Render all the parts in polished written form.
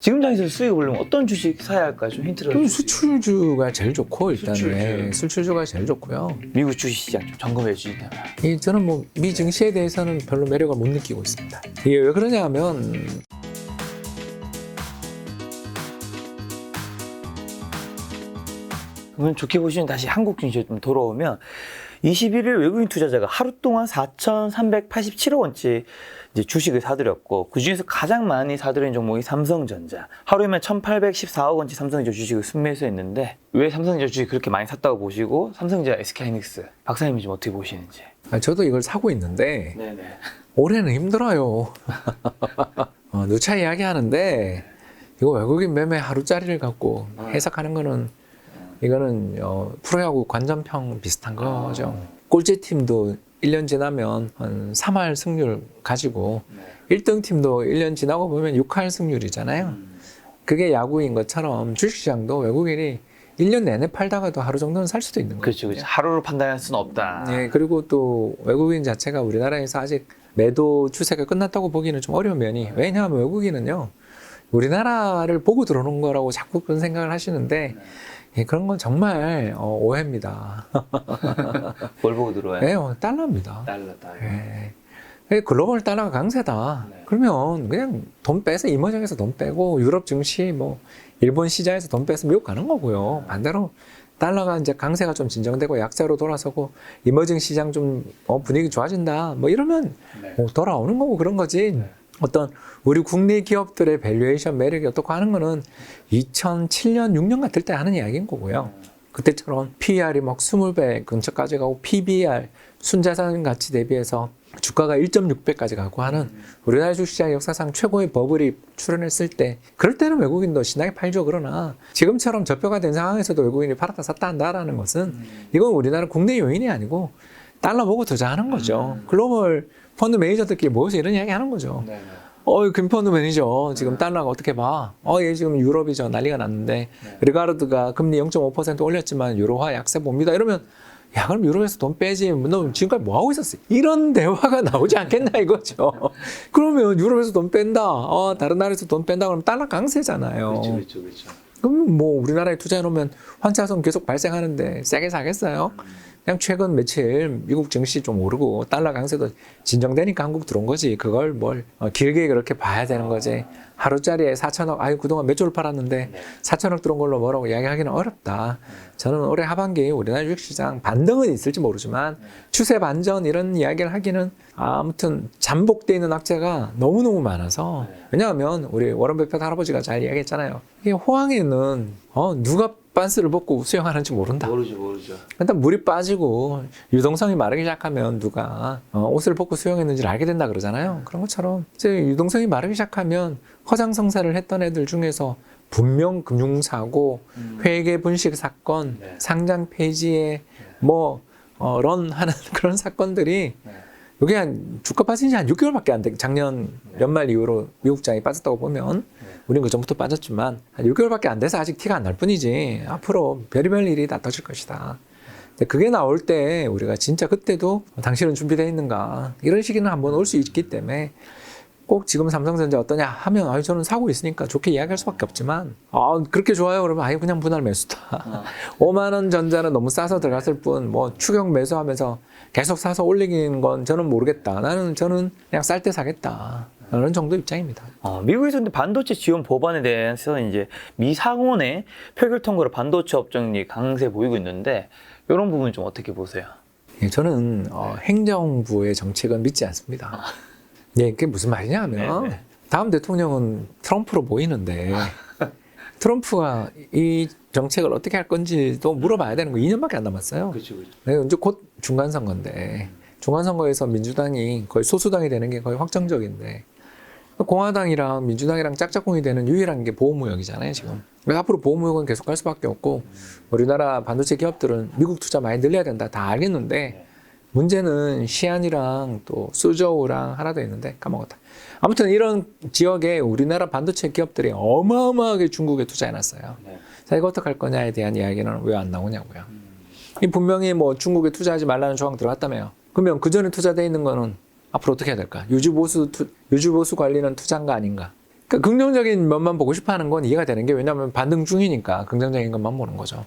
지금 장에서 수익을 보려면 어떤 주식 사야 할까? 좀 힌트를 좀 주시죠. 수출주가 제일 좋고 일단은 수출주. 수출주가 제일 좋고요. 미국 주식시장 좀 점검해 주시다면. 저는 뭐 미 증시에 대해서는 별로 매력을 못 느끼고 있습니다. 이게 왜 그러냐 하면 그러면 좋게 보시면 다시 한국 증시에 좀 돌아오면 21일 외국인 투자자가 하루 동안 4,387억 원치 이제 주식을 사들였고, 그 중에서 가장 많이 사들인 종목이 삼성전자. 하루에만 1,814억 원치 삼성전자 주식을 순매수했는데, 왜 삼성전자 주식 그렇게 많이 샀다고 보시고 삼성전자, SK하이닉스 박사님이 좀 어떻게 보시는지. 저도 이걸 사고 있는데 네네. 올해는 힘들어요. 누차 이야기하는데 이거 외국인 매매 하루짜리를 갖고 해석하는 거는 이거는 프로야구 관전평 비슷한 거죠. 꼴찌팀도 1년 지나면 한 3할 승률 가지고 1등 팀도 1년 지나고 보면 6할 승률이잖아요. 그게 야구인 것처럼 주식시장도 외국인이 1년 내내 팔다가도 하루 정도는 살 수도 있는 거예요. 그렇죠, 그렇죠. 하루로 판단할 수는 없다. 네, 그리고 또 외국인 자체가 우리나라에서 아직 매도 추세가 끝났다고 보기는 좀 어려운 면이, 왜냐하면 외국인은요 우리나라를 보고 들어오는 거라고 자꾸 그런 생각을 하시는데 그런 건 정말 오해입니다. 뭘 보고 들어와요? 네, 달러입니다. 달러. 글로벌 달러가 강세다. 네. 그러면 그냥 돈 빼서 이머징에서 돈 빼고 유럽 증시, 뭐 일본 시장에서 돈 빼서 미국 가는 거고요. 반대로 달러가 이제 강세가 좀 진정되고 약세로 돌아서고 이머징 시장 좀 분위기 좋아진다. 뭐 이러면 돌아오는 거고 그런 거지. 어떤 우리 국내 기업들의 밸류에이션 매력이 어떻고 하는 거는 2007년, 6년 같을 때 하는 이야기인 거고요. 그때처럼 PER이 막 20배 근처까지 가고 PBR, 순자산 가치 대비해서 주가가 1.6배까지 가고 하는 우리나라 주식시장 역사상 최고의 버블이 출현했을 때, 그럴 때는 외국인도 신나게 팔죠. 그러나 지금처럼 저표가 된 상황에서도 외국인이 팔았다 샀다 한다라는 것은 이건 우리나라 국내 요인이 아니고 달러 보고 투자하는 거죠. 글로벌 펀드 매니저들끼리 모여서 이런 이야기 하는 거죠. 김펀드 매니저 지금 달러가 어떻게 봐? 얘 지금 유럽이죠. 난리가 났는데 리가르드가 금리 0.5% 올렸지만 유로화 약세 봅니다. 이러면 야, 그럼 유럽에서 돈 빼지. 너 지금까지 뭐 하고 있었어? 이런 대화가 나오지 않겠나 이거죠. 그러면 유럽에서 돈 뺀다. 다른 나라에서 돈 뺀다. 그러면 달러 강세잖아요. 그렇죠. 그럼 뭐 우리나라에 투자해 놓으면 환차손 계속 발생하는데 세게 사겠어요? 그냥 최근 며칠 미국 증시 좀 오르고 달러 강세도 진정되니까 한국 들어온 거지. 그걸 뭘 길게 그렇게 봐야 되는 거지. 하루짜리에 4천억, 그동안 몇 조를 팔았는데 4천억 들어온 걸로 뭐라고 이야기하기는 어렵다. 저는 올해 하반기 우리나라 주식시장 반등은 있을지 모르지만 추세 반전 이런 이야기를 하기는 아무튼 잠복되어 있는 악재가 너무너무 많아서, 왜냐하면 우리 워런 버핏 할아버지가 잘 이야기했잖아요. 이게 호황에는 누가 빤스를 벗고 수영하는지 모른다. 모르죠. 일단 물이 빠지고 유동성이 마르기 시작하면 누가 옷을 벗고 수영했는지를 알게 된다 그러잖아요. 그런 것처럼 이제 유동성이 마르기 시작하면 허장성사를 했던 애들 중에서 분명 금융사고, 회계 분식 사건, 상장 폐지에 런하는 그런 사건들이 여기 한 주가 빠진 지 한 6개월밖에 안 돼. 작년 연말 이후로 미국장이 빠졌다고 보면, 우린 그 전부터 빠졌지만 한 6개월밖에 안 돼서 아직 티가 안 날 뿐이지 앞으로 별의별 일이 다 터질 것이다. 근데 그게 나올 때 우리가 진짜 그때도 당신은 준비되어 있는가, 이런 시기는 한번 올 수 있기 때문에 꼭 지금 삼성전자 어떠냐 하면 저는 사고 있으니까 좋게 이야기할 수밖에 없지만, 그렇게 좋아요 그러면 그냥 분할 매수다. 5만 원 전자는 너무 싸서 들어갔을 뿐 추격 매수하면서 계속 사서 올리는 건 저는 모르겠다. 저는 그냥 쌀 때 사겠다. 그런 정도 입장입니다. 미국에서 근데 반도체 지원 법안에 대해서 이제 미 상원의 표결 통과로 반도체 업종이 강세 보이고 있는데, 이런 부분 좀 어떻게 보세요? 저는 행정부의 정책은 믿지 않습니다. 그게 무슨 말이냐 하면 다음 대통령은 트럼프로 보이는데 트럼프가 이 정책을 어떻게 할 건지도 물어봐야 되는 거 2년밖에 안 남았어요. 그렇죠. 이제 곧 중간선거인데, 중간선거에서 민주당이 거의 소수당이 되는 게 거의 확정적인데, 공화당이랑 민주당이랑 짝짝꿍이 되는 유일한 게 보호무역이잖아요, 지금. 그래서 앞으로 보호무역은 계속 갈 수밖에 없고, 우리나라 반도체 기업들은 미국 투자 많이 늘려야 된다, 다 알겠는데, 문제는 시안이랑 또 수저우랑 하나 더 있는데 까먹었다. 아무튼 이런 지역에 우리나라 반도체 기업들이 어마어마하게 중국에 투자해놨어요. 자, 이거 어떡할 거냐에 대한 이야기는 왜 안 나오냐고요. 분명히 중국에 투자하지 말라는 조항 들어갔다며요. 그러면 그 전에 투자돼 있는 거는 앞으로 어떻게 해야 될까? 유주보수 관리는 투자인가 아닌가? 그러니까 긍정적인 면만 보고 싶어 하는 건 이해가 되는 게 왜냐하면 반등 중이니까 긍정적인 것만 보는 거죠.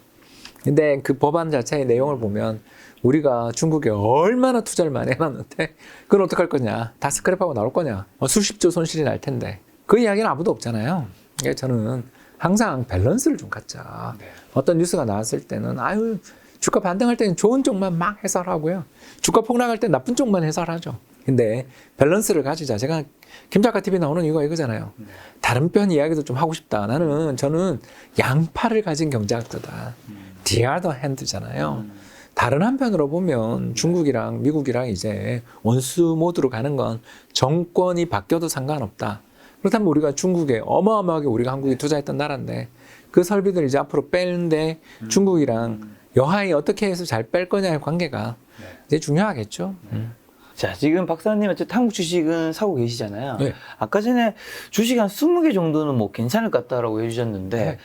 근데 그 법안 자체의 내용을 보면 우리가 중국에 얼마나 투자를 많이 해놨는데 그건 어떡할 거냐. 다 스크랩하고 나올 거냐. 수십조 손실이 날 텐데. 그 이야기는 아무도 없잖아요. 그러니까 저는 항상 밸런스를 좀 갖자. 네. 어떤 뉴스가 나왔을 때는 아유 주가 반등할 때는 좋은 쪽만 막 해설하고요. 주가 폭락할 때 나쁜 쪽만 해설하죠. 근데 밸런스를 가지자. 제가 김작가 TV 나오는 이유가 이거잖아요. 네. 다른 편 이야기도 좀 하고 싶다. 저는 양팔을 가진 경제학자다. The hand잖아요. 다른 한편으로 보면 중국이랑 미국이랑 이제 원수 모드로 가는 건 정권이 바뀌어도 상관없다. 그렇다면 우리가 중국에 어마어마하게 우리가 한국에 투자했던 나라인데 그 설비들 이제 앞으로 빼는데 중국이랑 여하이 어떻게 해서 잘 뺄 거냐의 관계가 이제 중요하겠죠. 자, 지금 박사님 어쨌든 한국 주식은 사고 계시잖아요. 네. 아까 전에 주식 한 20개 정도는 뭐 괜찮을 것 같다라고 해주셨는데 네.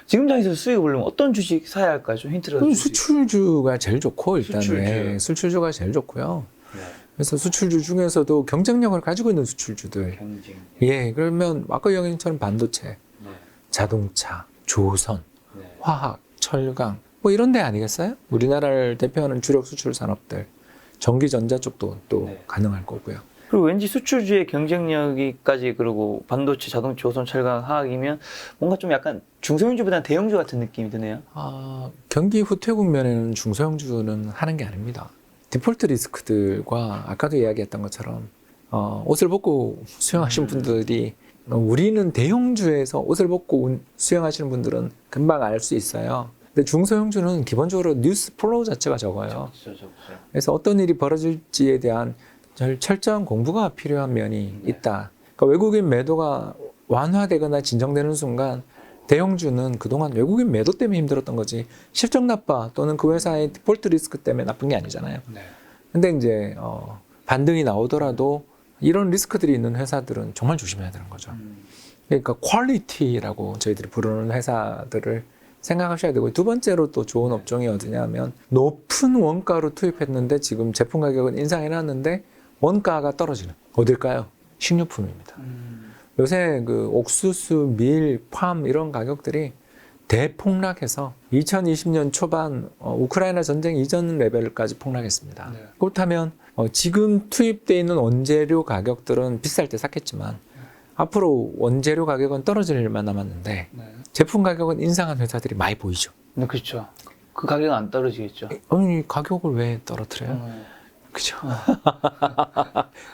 지금 장에서 수익을 보려면 어떤 주식 사야 할까요? 좀 힌트를 그럼 주시죠. 수출주가 제일 좋고 일단은 수출주. 수출주가 제일 좋고요. 네. 그래서 수출주 중에서도 경쟁력을 가지고 있는 수출주들. 경쟁. 예, 그러면 아까 이야기처럼 반도체, 네. 자동차, 조선, 네. 화학, 철강 뭐 이런 데 아니겠어요? 우리나라를 대표하는 주력 수출 산업들, 전기 전자 쪽도 또 네. 가능할 거고요. 그리고 왠지 수출주의 경쟁력이까지 그리고 반도체, 자동차, 조선, 철강, 화학이면 뭔가 좀 약간 중소형주보다는 대형주 같은 느낌이 드네요. 경기 후퇴 국면에는 중소형주는 하는 게 아닙니다. 디폴트 리스크들과 아까도 이야기했던 것처럼 옷을 벗고 수영하시는 분들이 우리는 대형주에서 옷을 벗고 수영하시는 분들은 금방 알 수 있어요. 근데 중소형주는 기본적으로 뉴스 플로우 자체가 적어요. 그래서 어떤 일이 벌어질지에 대한 철저한 공부가 필요한 면이 있다. 그러니까 외국인 매도가 완화되거나 진정되는 순간 대형주는 그동안 외국인 매도 때문에 힘들었던 거지 실적 나빠 또는 그 회사의 디폴트 리스크 때문에 나쁜 게 아니잖아요. 근데 이제 반등이 나오더라도 이런 리스크들이 있는 회사들은 정말 조심해야 되는 거죠. 그러니까 퀄리티라고 저희들이 부르는 회사들을 생각하셔야 되고 두 번째로 또 좋은 업종이 어디냐면 높은 원가로 투입했는데 지금 제품 가격은 인상해놨는데 원가가 떨어지는 어딜까요? 식료품입니다. 요새 그 옥수수, 밀, 팜 이런 가격들이 대폭락해서 2020년 초반 우크라이나 전쟁 이전 레벨까지 폭락했습니다. 네. 그렇다면 지금 투입되어 있는 원재료 가격들은 비쌀 때 샀겠지만 앞으로 원재료 가격은 떨어질 일만 남았는데 제품 가격은 인상한 회사들이 많이 보이죠. 네, 그렇죠. 그 가격은 안 떨어지겠죠. 아니 가격을 왜 떨어뜨려요? 그죠?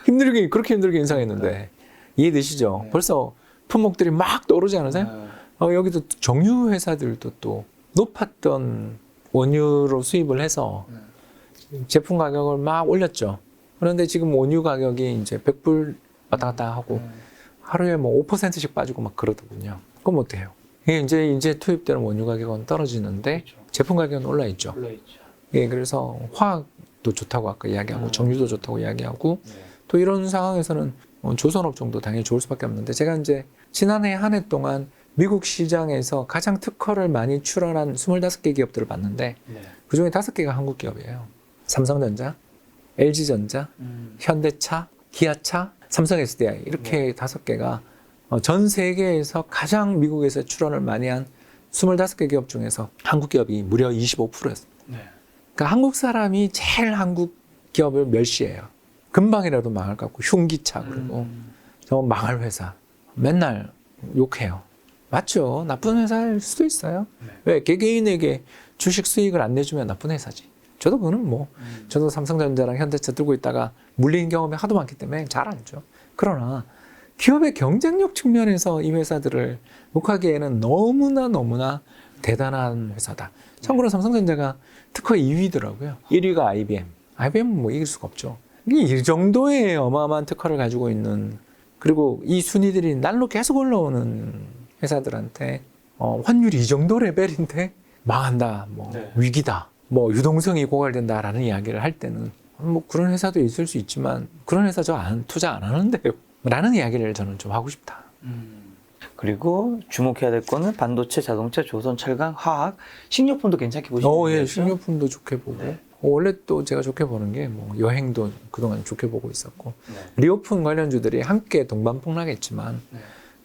그렇게 힘들게 인상했는데 이해되시죠? 네. 벌써 품목들이 막 떠오르지 않으세요? 여기도 정유 회사들도 또 높았던 원유로 수입을 해서 제품 가격을 막 올렸죠. 그런데 지금 원유 가격이 이제 100불 왔다 갔다 하고 하루에 뭐 5%씩 빠지고 막 그러더군요. 그럼 어때요? 이게 이제 투입되는 원유 가격은 떨어지는데 그렇죠. 제품 가격은 올라 있죠. 올라있죠. 예, 그래서 화학도 좋다고 아까 이야기하고 정유도 좋다고 이야기하고 또 이런 상황에서는 조선업종도 당연히 좋을 수밖에 없는데 제가 이제 지난해 한 해 동안 미국 시장에서 가장 특허를 많이 출원한 25개 기업들을 봤는데 그중에 5개가 한국 기업이에요. 삼성전자, LG전자, 현대차, 기아차, 삼성 SDI 이렇게 5개가 전 세계에서 가장 미국에서 출원을 많이 한 25개 기업 중에서 한국 기업이 무려 25%였습니다. 그러니까 한국 사람이 제일 한국 기업을 멸시해요. 금방이라도 망할 것 같고 흉기차 그리고 저 망할 회사 맨날 욕해요. 맞죠. 나쁜 회사일 수도 있어요. 왜 개개인에게 주식 수익을 안 내주면 나쁜 회사지. 저도 그거는 저도 삼성전자랑 현대차 들고 있다가 물린 경험이 하도 많기 때문에 잘 알죠. 그러나 기업의 경쟁력 측면에서 이 회사들을 욕하기에는 너무나 대단한 회사다. 참고로 삼성전자가 특허 2위더라고요. 1위가 IBM. IBM은 뭐 이길 수가 없죠. 이 정도의 어마어마한 특허를 가지고 있는 그리고 이 순위들이 날로 계속 올라오는 회사들한테 환율이 이 정도 레벨인데 망한다, 위기다, 유동성이 고갈된다라는 이야기를 할 때는 그런 회사도 있을 수 있지만 그런 회사 투자 안 하는데요. 라는 이야기를 저는 좀 하고 싶다. 그리고 주목해야 될 거는 반도체, 자동차, 조선, 철강, 화학, 식료품도 괜찮게 보시면 되죠. 예, 식료품도 좋게 보고. 원래 또 제가 좋게 보는 게 여행도 그동안 좋게 보고 있었고 리오픈 관련주들이 함께 동반 폭락했지만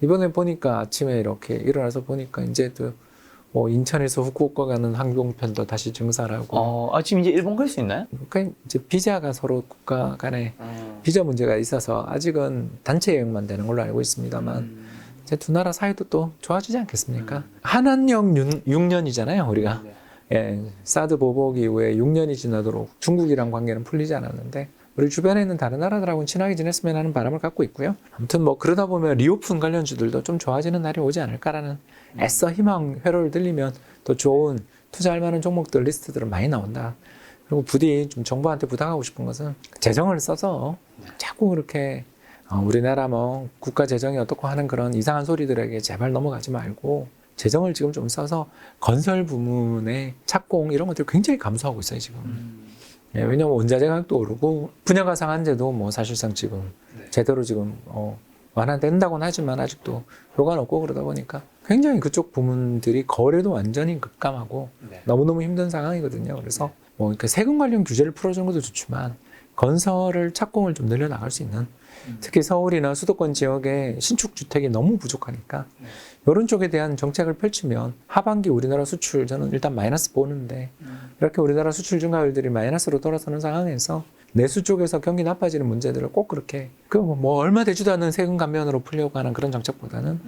이번에 보니까 아침에 이렇게 일어나서 보니까 이제 또 뭐 인천에서 후쿠오카 가는 항공편도 다시 증설하고. 지금 이제 일본 갈 수 있나요? 그러니까 이제 비자가 서로 국가 간에 비자 문제가 있어서 아직은 단체 여행만 되는 걸로 알고 있습니다만 이제 두 나라 사이도 또 좋아지지 않겠습니까? 한한령 6년이잖아요, 우리가. 예, 사드 보복 이후에 6년이 지나도록 중국이랑 관계는 풀리지 않았는데 우리 주변에 있는 다른 나라들하고는 친하게 지냈으면 하는 바람을 갖고 있고요. 아무튼 뭐 그러다 보면 리오픈 관련주들도 좀 좋아지는 날이 오지 않을까라는 애써 희망 회로를 들리면 더 좋은 투자할 만한 종목들 리스트들은 많이 나온다. 그리고 부디 좀 정부한테 부탁하고 싶은 것은 재정을 써서 자꾸 그렇게 우리나라 뭐 국가 재정이 어떻고 하는 그런 이상한 소리들에게 제발 넘어가지 말고 재정을 지금 좀 써서 건설 부문의 착공 이런 것들 굉장히 감소하고 있어요 지금. 예, 왜냐하면 원자재 가격도 오르고 분야가 상한제도 뭐 사실상 지금 제대로 지금 완화된다고는 하지만 아직도 효과는 없고 그러다 보니까 굉장히 그쪽 부문들이 거래도 완전히 급감하고 너무너무 힘든 상황이거든요. 그래서 뭐 이렇게 세금 관련 규제를 풀어주는 것도 좋지만 건설을 착공을 좀 늘려나갈 수 있는 특히 서울이나 수도권 지역에 신축 주택이 너무 부족하니까 이런 쪽에 대한 정책을 펼치면 하반기 우리나라 수출 저는 일단 마이너스 보는데 이렇게 우리나라 수출 증가율들이 마이너스로 돌아서는 상황에서 내수 쪽에서 경기 나빠지는 문제들을 꼭 그렇게 뭐 얼마 되지도 않는 세금 감면으로 풀려고 하는 그런 정책보다는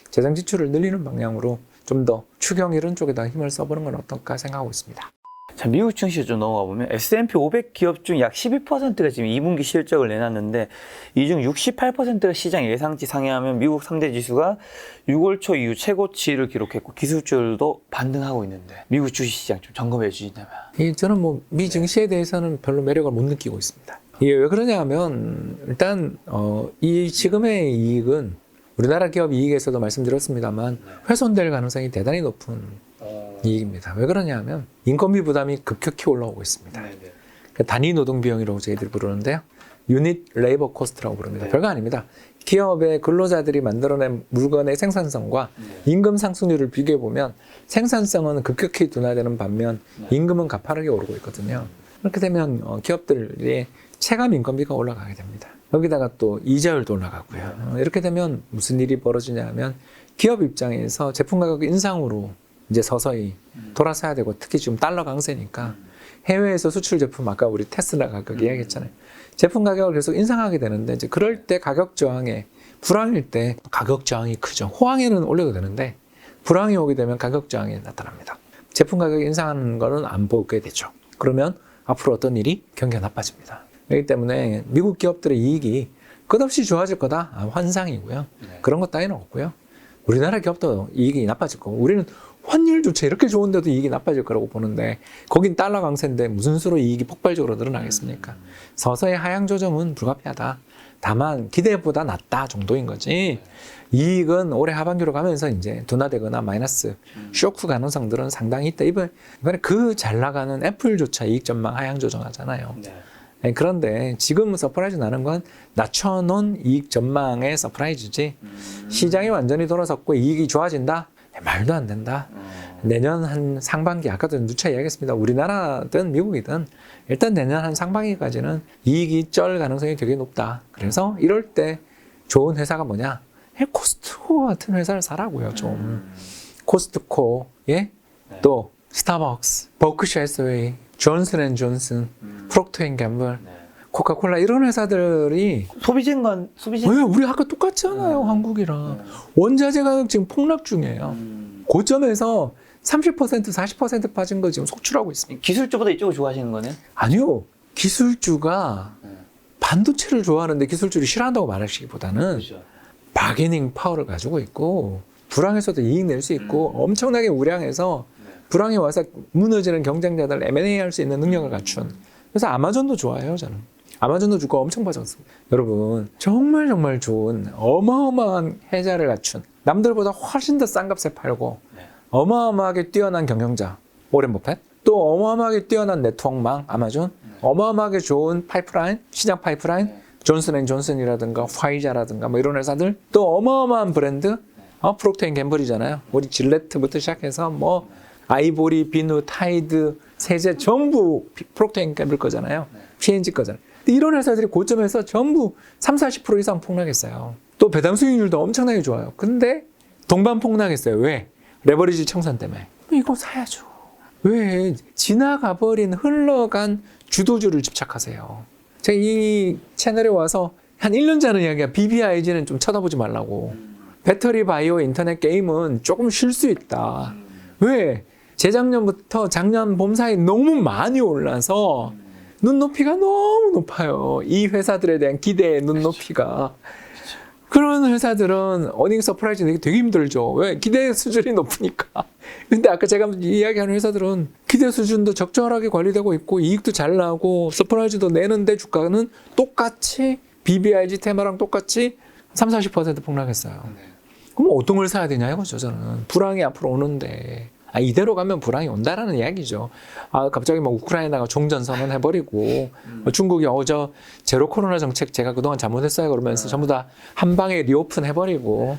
재정 지출을 늘리는 방향으로 좀 더 추경 이런 쪽에다 힘을 써보는 건 어떨까 생각하고 있습니다. 자, 미국 증시 좀 넘어가 보면 S&P 500 기업 중 약 12%가 지금 2분기 실적을 내놨는데 이 중 68%가 시장 예상치 상회하면 미국 상대 지수가 6월 초 이후 최고치를 기록했고 기술주들도 반등하고 있는데 미국 주식시장 좀 점검해 주시냐면. 저는 뭐 미 증시에 대해서는 별로 매력을 못 느끼고 있습니다. 이게 왜 그러냐 하면 일단 이 지금의 이익은 우리나라 기업 이익에서도 말씀드렸습니다만 훼손될 가능성이 대단히 높은 이익입니다. 왜 그러냐 하면 인건비 부담이 급격히 올라오고 있습니다. 그 단위 노동 비용이라고 저희들이 부르는데요. 유닛 레이버 코스트라고 부릅니다. 별거 아닙니다. 기업의 근로자들이 만들어낸 물건의 생산성과 임금 상승률을 비교해 보면 생산성은 급격히 둔화되는 반면 임금은 가파르게 오르고 있거든요. 그렇게 되면 기업들의 체감 인건비가 올라가게 됩니다. 여기다가 또 이자율도 올라가고요. 이렇게 되면 무슨 일이 벌어지냐 하면 기업 입장에서 제품 가격 인상으로 이제 서서히 돌아서야 되고 특히 지금 달러 강세니까 해외에서 수출 제품 아까 우리 테슬라 가격 이야기했잖아요. 제품 가격을 계속 인상하게 되는데 이제 그럴 때 가격 저항에 불황일 때 가격 저항이 크죠. 호황에는 올려도 되는데 불황이 오게 되면 가격 저항이 나타납니다. 제품 가격 인상하는 거는 안 보게 되죠. 그러면 앞으로 어떤 일이 경기가 나빠집니다. 그렇기 때문에 미국 기업들의 이익이 끝없이 좋아질 거다 환상이고요. 그런 것 따위는 없고요. 우리나라 기업도 이익이 나빠질 거고 우리는 환율조차 이렇게 좋은데도 이익이 나빠질 거라고 보는데 거긴 달러 강세인데 무슨 수로 이익이 폭발적으로 늘어나겠습니까? 서서히 하향 조정은 불가피하다. 다만 기대보다 낮다 정도인 거지. 이익은 올해 하반기로 가면서 이제 둔화되거나 마이너스 쇼크 가능성들은 상당히 있다. 이번에 그 잘 나가는 애플조차 이익 전망 하향 조정하잖아요. 그런데 지금 서프라이즈 나는 건 낮춰놓은 이익 전망의 서프라이즈지 시장이 완전히 돌아섰고 이익이 좋아진다? 말도 안 된다. 내년 한 상반기 아까도 누차 이야기했습니다. 우리나라든 미국이든 일단 내년 한 상반기까지는 이익이 쩔 가능성이 되게 높다. 그래서 이럴 때 좋은 회사가 뭐냐? 코스트코 같은 회사를 사라고요. 좀 코스트코, 예? 또 스타벅스, 버크셔 해서웨이, 존슨앤존슨, 프록터앤갬블, 코카콜라 이런 회사들이 소비재인간 왜 우리 아까 똑같잖아요. 한국이랑 원자재 가격 지금 폭락 중이에요. 고점에서 30% 40% 빠진 거 지금 속출하고 있습니다. 기술주보다 이쪽을 좋아하시는 거는? 아니요. 기술주가 반도체를 좋아하는데 기술주를 싫어한다고 말하시기보다는 바게닝 파워를 가지고 있고 불황에서도 이익 낼 수 있고 엄청나게 우량해서 불황이 와서 무너지는 경쟁자들 M&A 할 수 있는 능력을 갖춘. 그래서 아마존도 좋아해요, 저는. 아마존도 주가 엄청 빠졌습니다. 여러분, 정말 좋은 어마어마한 해자를 갖춘 남들보다 훨씬 더 싼 값에 팔고 어마어마하게 뛰어난 경영자 오렌 버핏, 또 어마어마하게 뛰어난 네트워크망 아마존, 어마어마하게 좋은 파이프라인, 시장 파이프라인, 존슨앤존슨이라든가 화이자라든가 뭐 이런 회사들, 또 어마어마한 브랜드, 프록터앤갬블이잖아요. 우리 질레트부터 시작해서 뭐 아이보리, 비누, 타이드, 세제 전부 프록터앤갬블 거잖아요. P&G 거잖아요. 이런 회사들이 고점에서 전부 30-40% 이상 폭락했어요. 또 배당 수익률도 엄청나게 좋아요. 근데 동반 폭락했어요. 왜? 레버리지 청산 때문에. 이거 사야죠. 왜? 지나가 버린 흘러간 주도주를 집착하세요. 제가 이 채널에 와서 한 1년 전에 이야기야. BBIG는 좀 쳐다보지 말라고. 배터리 바이오 인터넷 게임은 조금 쉴 수 있다. 왜? 재작년부터 작년 봄 사이 너무 많이 올라서 눈높이가 너무 높아요. 이 회사들에 대한 기대의 눈높이가. 그런 회사들은 어닝 서프라이즈 내기 되게 힘들죠. 왜? 기대 수준이 높으니까. 근데 아까 제가 이야기하는 회사들은 기대 수준도 적절하게 관리되고 있고 이익도 잘 나고 서프라이즈도 내는데 주가는 똑같이 BBIG 테마랑 똑같이 30-40% 폭락했어요. 그럼 어떤 걸 사야 되냐 이거죠. 저는 불황이 앞으로 오는데 이대로 가면 불황이 온다라는 이야기죠. 갑자기 막 우크라이나가 종전 선언해버리고 중국이 저 제로 코로나 정책 제가 그동안 잘못했어요 그러면서 전부 다 한 방에 리오픈 해버리고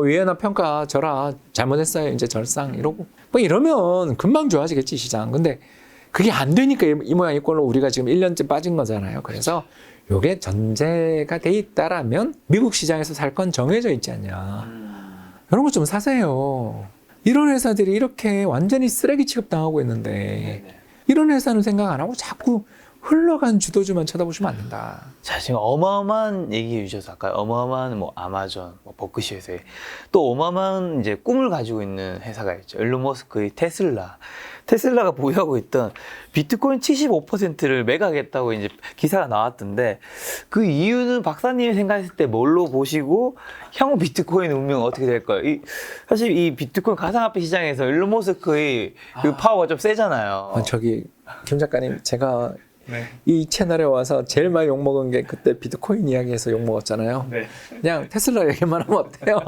위에나 평가 져라 잘못했어요 이제 절상 이러고 뭐 이러면 금방 좋아지겠지 시장. 근데 그게 안 되니까 이 모양 이 꼴로 우리가 지금 1년째 빠진 거잖아요. 그래서 요게 전제가 돼 있다라면 미국 시장에서 살 건 정해져 있지 않냐. 이런 거 좀 사세요. 이런 회사들이 이렇게 완전히 쓰레기 취급당하고 있는데 이런 회사는 생각 안 하고 자꾸 흘러간 주도주만 쳐다보시면 안 된다. 자, 지금 어마어마한 얘기해 주셔서 아까 어마어마한 뭐 아마존, 뭐 버크셔 회사에 또 어마어마한 이제 꿈을 가지고 있는 회사가 있죠. 일론 머스크의 테슬라. 테슬라가 보유하고 있던 비트코인 75%를 매각했다고 이제 기사가 나왔던데 그 이유는 박사님이 생각했을 때 뭘로 보시고 향후 비트코인 운명은 어떻게 될까요? 사실 이 비트코인 가상화폐 시장에서 일론 머스크의 그 파워가 좀 세잖아요. 김 작가님 제가 이 채널에 와서 제일 많이 욕먹은 게 그때 비트코인 이야기해서 욕먹었잖아요. 그냥 테슬라 얘기만 하면 어때요?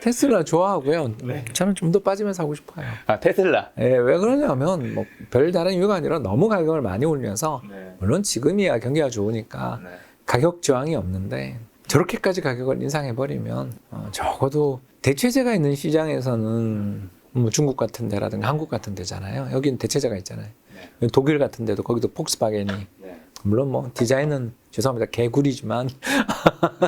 테슬라 좋아하고요. 저는 좀 더 빠지면서 하고 싶어요. 테슬라. 왜 그러냐면 뭐 별다른 이유가 아니라 너무 가격을 많이 올려서 물론 지금이야 경기가 좋으니까 가격 저항이 없는데 저렇게까지 가격을 인상해버리면 적어도 대체재가 있는 시장에서는 뭐 중국 같은 데라든가 한국 같은 데잖아요. 여기는 대체재가 있잖아요. 독일 같은 데도 거기도 폭스바겐이 물론 뭐 디자인은 죄송합니다 개구리지만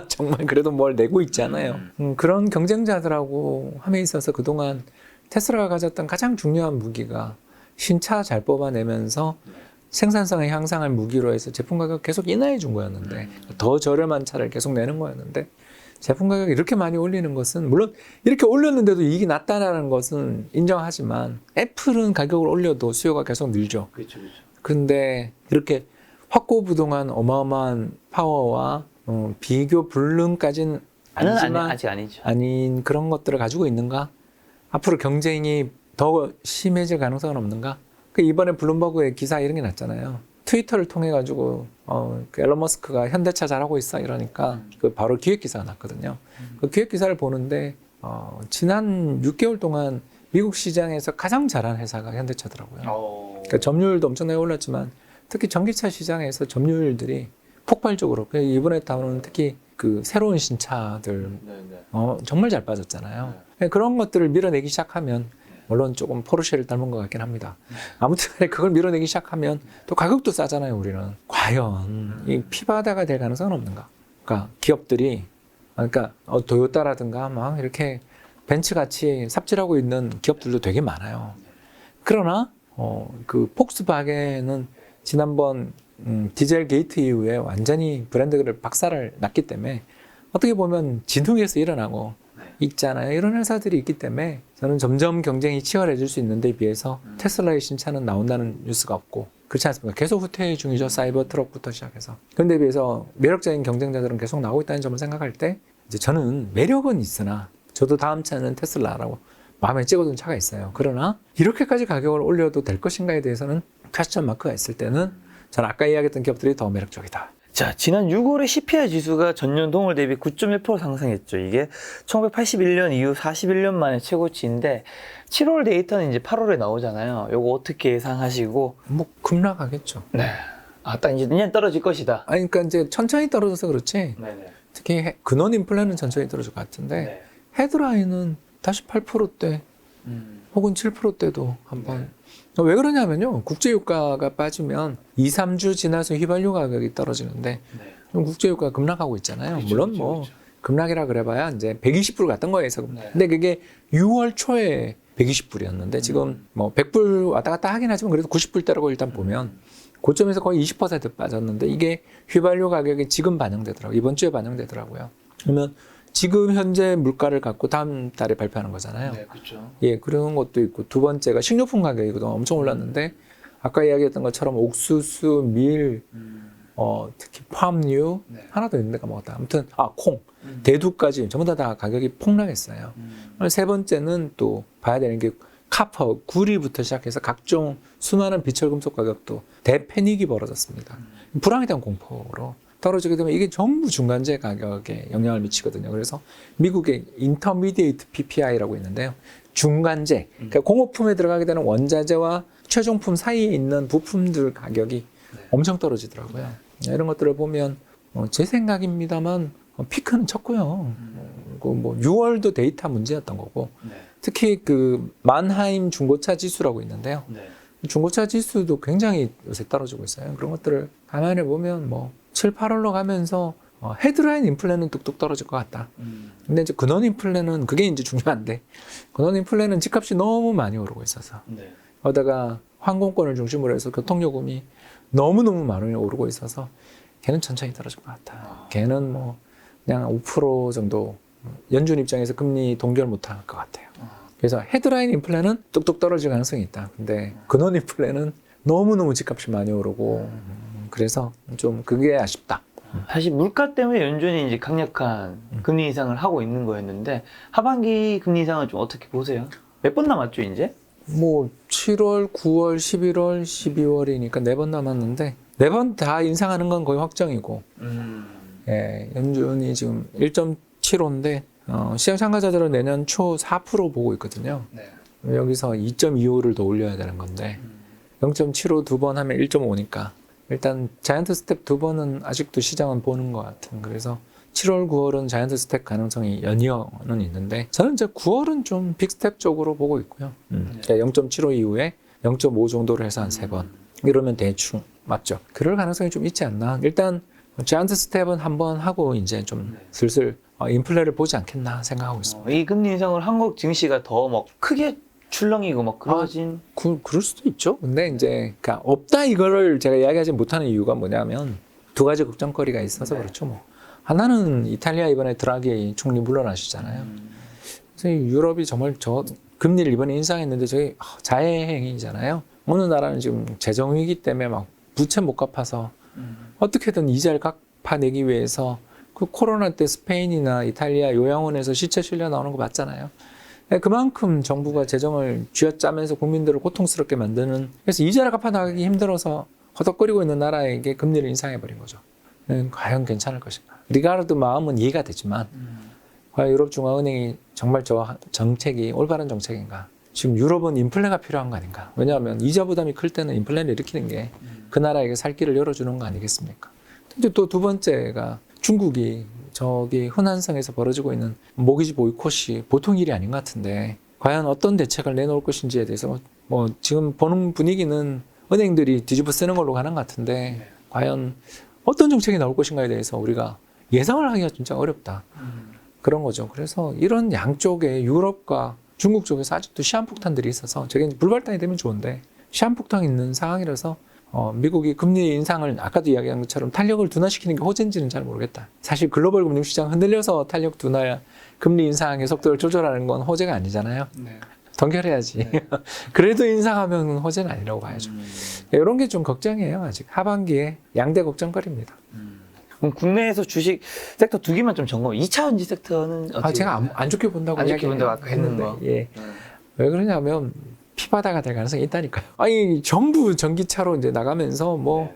정말 그래도 뭘 내고 있잖아요. 그런 경쟁자들하고 함에 있어서 그동안 테슬라가 가졌던 가장 중요한 무기가 신차 잘 뽑아내면서 생산성을 향상할 무기로 해서 제품 가격 계속 인하해 준 거였는데 더 저렴한 차를 계속 내는 거였는데 제품 가격을 이렇게 많이 올리는 것은 물론 이렇게 올렸는데도 이익이 낮다라는 것은 인정하지만 애플은 가격을 올려도 수요가 계속 늘죠. 그렇죠. 근데 이렇게 확고부동한 어마어마한 파워와 비교 불능까지는 아니지만 아직 아니죠. 아닌 그런 것들을 가지고 있는가? 앞으로 경쟁이 더 심해질 가능성은 없는가? 이번에 블룸버그의 기사 이런 게 났잖아요. 트위터를 통해 가지고 그 앨런 머스크가 현대차 잘하고 있어 이러니까 그 바로 기획 기사가 났거든요. 그 기획 기사를 보는데 지난 6개월 동안 미국 시장에서 가장 잘한 회사가 현대차더라고요. 그러니까 점유율도 엄청나게 올랐지만 특히 전기차 시장에서 점유율들이 폭발적으로 이번에 나오는 특히 그 새로운 신차들 정말 잘 빠졌잖아요. 그런 것들을 밀어내기 시작하면 물론 조금 포르쉐를 닮은 것 같긴 합니다. 아무튼 그걸 밀어내기 시작하면 또 가격도 싸잖아요. 우리는 과연 이 피바다가 될 가능성은 없는가? 그러니까 기업들이 그러니까 도요타라든가 막 이렇게 벤츠같이 삽질하고 있는 기업들도 되게 많아요. 그러나 그 폭스바겐은 지난번 디젤 게이트 이후에 완전히 브랜드를 박살을 났기 때문에 어떻게 보면 진흙에서 일어나고 있잖아요. 이런 회사들이 있기 때문에 저는 점점 경쟁이 치열해질 수 있는데 비해서 테슬라의 신차는 나온다는 뉴스가 없고 그렇지 않습니까? 계속 후퇴 중이죠. 사이버 트럭부터 시작해서. 그런데 비해서 매력적인 경쟁자들은 계속 나오고 있다는 점을 생각할 때 이제 저는 매력은 있으나 저도 다음 차는 테슬라라고 마음에 찍어둔 차가 있어요. 그러나 이렇게까지 가격을 올려도 될 것인가에 대해서는 퀘스천 마크가 있을 때는 저는 아까 이야기했던 기업들이 더 매력적이다. 자, 지난 6월에 CPI 지수가 전년 동월 대비 9.1% 상승했죠. 이게 1981년 이후 41년 만에 최고치인데 7월 데이터는 이제 8월에 나오잖아요. 요거 어떻게 예상하시고? 뭐 급락하겠죠. 네. 딱 이제 내년 떨어질 것이다. 그러니까 이제 천천히 떨어져서 그렇지. 네네. 특히 근원 인플레는 천천히 떨어질 것 같은데 헤드라인은 다시 8%대 혹은 7%대도 한번. 왜 그러냐면요. 국제유가가 빠지면 2, 3주 지나서 휘발유 가격이 떨어지는데 국제유가가 급락하고 있잖아요. 그렇죠, 물론 그렇죠, 뭐 그렇죠. 급락이라 그래봐야 이제 120불 갔던 거예요. 세금. 근데 그게 6월 초에 120불이었는데 지금 뭐 100불 왔다 갔다 하긴 하지만 그래도 90불대라고 일단 보면 고점에서 거의 20% 빠졌는데 이게 휘발유 가격이 지금 반영되더라고요. 이번 주에 반영되더라고요. 그러면 지금 현재 물가를 갖고 다음 달에 발표하는 거잖아요. 네, 그렇죠. 예, 그런 것도 있고 두 번째가 식료품 가격이 그동안 엄청 올랐는데 아까 이야기했던 것처럼 옥수수, 밀, 특히 팜유 하나 더 있는데 까먹었다. 아무튼 콩, 대두까지 전부 다 가격이 폭락했어요. 세 번째는 또 봐야 되는 게 카퍼, 구리부터 시작해서 각종 수많은 비철금속 가격도 대패닉이 벌어졌습니다. 불황에 대한 공포로 떨어지게 되면 이게 전부 중간재 가격에 영향을 미치거든요. 그래서 미국의 인터미디에이트 PPI라고 있는데요. 중간재, 그러니까 공업품에 들어가게 되는 원자재와 최종품 사이에 있는 부품들 가격이 엄청 떨어지더라고요. 이런 것들을 보면 제 생각입니다만 피크는 쳤고요. 뭐 6월도 데이터 문제였던 거고 특히 그 만하임 중고차 지수라고 있는데요. 중고차 지수도 굉장히 요새 떨어지고 있어요. 그런 것들을 가만히 보면 뭐 7, 8월로 가면서 헤드라인 인플레는 뚝뚝 떨어질 것 같다. 근데 이제 근원 인플레는 그게 이제 중요한데 근원 인플레는 집값이 너무 많이 오르고 있어서 거기다가 항공권을 중심으로 해서 교통요금이 너무너무 많이 오르고 있어서 걔는 천천히 떨어질 것 같다. 걔는 뭐 그냥 5% 정도 연준 입장에서 금리 동결 못할 것 같아요. 그래서 헤드라인 인플레는 뚝뚝 떨어질 가능성이 있다. 근데 근원 인플레는 너무너무 집값이 많이 오르고 그래서 좀 그게 아쉽다. 사실 물가 때문에 연준이 이제 강력한 금리 인상을 하고 있는 거였는데 하반기 금리 인상은 좀 어떻게 보세요? 몇 번 남았죠 이제? 뭐 7월, 9월, 11월, 12월이니까 4번 남았는데 4번 다 인상하는 건 거의 확정이고 예, 연준이 지금 1.75인데 시장 참가자들은 내년 초 4% 보고 있거든요. 여기서 2.25를 더 올려야 되는 건데 0.75 두 번 하면 1.5니까 일단 자이언트 스텝 두 번은 아직도 시장은 보는 것 같은. 그래서 7월, 9월은 자이언트 스텝 가능성이 연이어는 있는데 저는 이제 9월은 좀 빅스텝 쪽으로 보고 있고요. 0.75 이후에 0.5 정도를 해서 한 3번 이러면 대충 맞죠? 그럴 가능성이 좀 있지 않나. 일단 자이언트 스텝은 한번 하고 이제 좀 슬슬 인플레를 보지 않겠나 생각하고 있습니다. 이 금리 인상을 한국 증시가 더 막 크게 출렁이고 막 그러진 그럴 수도 있죠. 근데 이제 그러니까 없다 이거를 제가 이야기하지 못하는 이유가 뭐냐면 두 가지 걱정거리가 있어서 그렇죠. 뭐 하나는 이탈리아 이번에 드라기 총리 물러나시잖아요. 그래서 유럽이 정말 금리를 이번에 인상했는데 저게 자해행위잖아요. 어느 나라는 지금 재정 위기 때문에 막 부채 못 갚아서 어떻게든 이자를 갚아내기 위해서 그 코로나 때 스페인이나 이탈리아 요양원에서 시체 실려 나오는 거 봤잖아요. 그만큼 정부가 재정을 쥐어짜면서 국민들을 고통스럽게 만드는, 그래서 이자를 갚아나가기 힘들어서 허덕거리고 있는 나라에게 금리를 인상해버린 거죠. 과연 괜찮을 것인가. 리가르드 마음은 이해가 되지만 과연 유럽중앙은행이 정말 저 정책이 올바른 정책인가. 지금 유럽은 인플레가 필요한 거 아닌가. 왜냐하면 이자 부담이 클 때는 인플레를 일으키는 게 그 나라에게 살 길을 열어주는 거 아니겠습니까. 근데 또 두 번째가 중국이 저기 후난성에서 벌어지고 있는 모기지 보이콧이 보통 일이 아닌 것 같은데 과연 어떤 대책을 내놓을 것인지에 대해서 뭐 지금 보는 분위기는 은행들이 뒤집어 쓰는 걸로 가는 것 같은데 과연 어떤 정책이 나올 것인가에 대해서 우리가 예상을 하기가 진짜 어렵다. 그런 거죠. 그래서 이런 양쪽에 유럽과 중국 쪽에서 아직도 시한폭탄들이 있어서 저게 불발단이 되면 좋은데 시한폭탄이 있는 상황이라서 미국이 금리 인상을 아까도 이야기한 것처럼 탄력을 둔화시키는 게 호재인지는 잘 모르겠다. 사실 글로벌 금융시장 흔들려서 탄력 둔화, 금리 인상의 속도를 조절하는 건 호재가 아니잖아요. 동결해야지. 네. 그래도 인상하면 호재는 아니라고 봐야죠. 이런 게 좀 걱정이에요. 아직 하반기에 양대 걱정거리입니다. 그럼 국내에서 주식 섹터 두 개만 좀 점검. 2차전지 sek터는 제가 안 좋게 본다고 안 좋게 본다고 아까 했는데. 예. 왜 그러냐면 피바다가 될 가능성이 있다니까요. 아니 전부 전기차로 이제 나가면서 뭐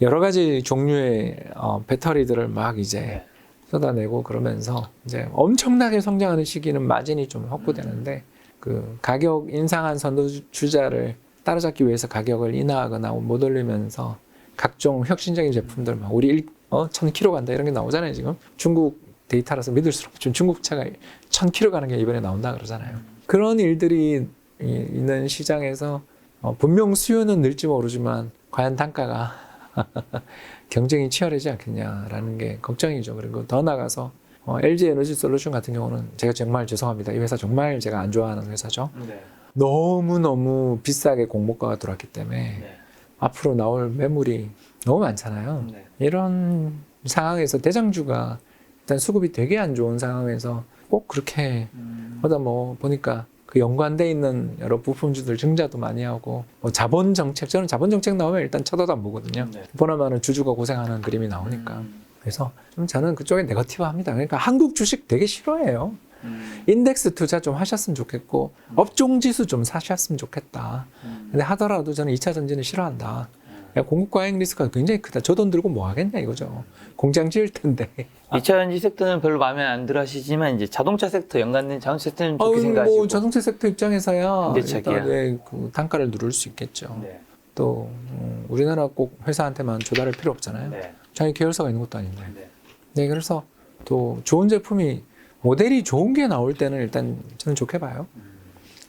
여러 가지 종류의 배터리들을 막 이제 쏟아내고 그러면서 이제 엄청나게 성장하는 시기는 마진이 좀 확보되는데 그 가격 인상한 선두주자를 따라잡기 위해서 가격을 인하하거나 못 올리면서 각종 혁신적인 제품들 막 우리 1000km 간다 이런 게 나오잖아요. 지금 중국 데이터라서 믿을 수 없죠. 중국 차가 1000km 가는 게 이번에 나온다 그러잖아요. 그런 일들이 있는 시장에서 분명 수요는 늘지 모르지만 과연 단가가 경쟁이 치열하지 않겠냐라는 게 걱정이죠. 그리고 더 나가서 LG 에너지 솔루션 같은 경우는 제가 정말 죄송합니다. 이 회사 정말 제가 안 좋아하는 회사죠. 네. 너무너무 비싸게 공모가가 들어왔기 때문에 네. 앞으로 나올 매물이 너무 많잖아요. 네. 이런 상황에서 대장주가 일단 수급이 되게 안 좋은 상황에서 꼭 그렇게 하다 뭐 보니까 그 연관돼 있는 여러 부품주들 증자도 많이 하고 뭐 자본 정책, 저는 자본 정책 나오면 일단 쳐다도 안 보거든요. 네. 보나마는 주주가 고생하는 그림이 나오니까. 그래서 좀 저는 그쪽에 네거티브합니다. 그러니까 한국 주식 되게 싫어해요. 인덱스 투자 좀 하셨으면 좋겠고 업종 지수 좀 사셨으면 좋겠다. 근데 하더라도 저는 2차 전지는 싫어한다. 공급 과잉 리스크가 굉장히 크다. 저 돈 들고 뭐 하겠냐 이거죠. 공장 지을 텐데. 2차 전지 섹터는 별로 마음에 안 들어 하시지만 이제 자동차 섹터 연관된 자동차 섹터는 좋게 생각하시고. 뭐 자동차 섹터 입장에서야 현대차기야. 일단 그 단가를 누를 수 있겠죠. 네. 또 우리나라 꼭 회사한테만 조달할 필요 없잖아요. 네. 자기 계열사가 있는 것도 아닌데. 네. 네, 그래서 또 좋은 제품이 모델이 좋은 게 나올 때는 일단 저는 좋게 봐요.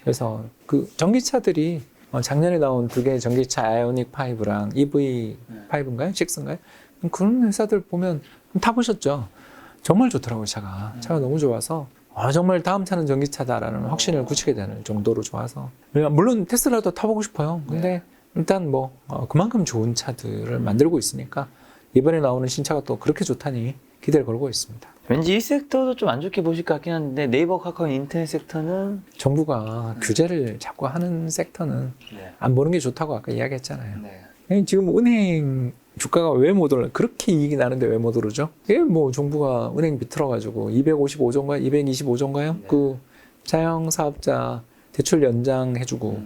그래서 그 전기차들이 작년에 나온 2개의 전기차 아이오닉 5랑 EV 5인가요? 6인가요? 그런 회사들 보면 타보셨죠? 정말 좋더라고요, 차가. 차가 너무 좋아서 정말 다음 차는 전기차다라는 확신을 굳히게 되는 정도로 좋아서. 물론 테슬라도 타보고 싶어요. 근데 일단 뭐 그만큼 좋은 차들을 만들고 있으니까 이번에 나오는 신차가 또 그렇게 좋다니 기대를 걸고 있습니다. 왠지 이 섹터도 좀 안 좋게 보실 것 같긴 한데 네이버, 카카오, 인터넷 섹터는 정부가 규제를 자꾸 하는 섹터는 네. 안 보는 게 좋다고 아까 이야기했잖아요. 네. 지금 은행 주가가 왜 못 올라? 그렇게 이익이 나는데 왜 못 오르죠? 이게 뭐 정부가 은행 비틀어가지고 255조인가요? 225조인가요? 네. 그 자영 사업자 대출 연장해주고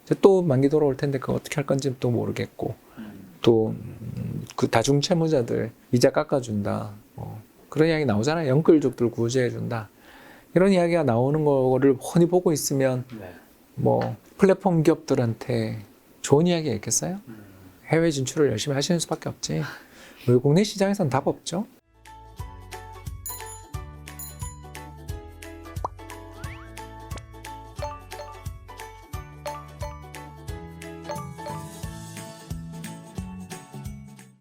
이제 또 만기 돌아올 텐데 그거 어떻게 할 건지 또 모르겠고 또 그 다중 채무자들 이자 깎아준다. 그런 이야기 나오잖아요. 영끌족들 구제해준다. 이런 이야기가 나오는 거를 훤히 보고 있으면 네. 뭐 플랫폼 기업들한테 좋은 이야기가 있겠어요? 해외 진출을 열심히 하시는 수밖에 없지. 왜 국내 시장에서는 답 없죠?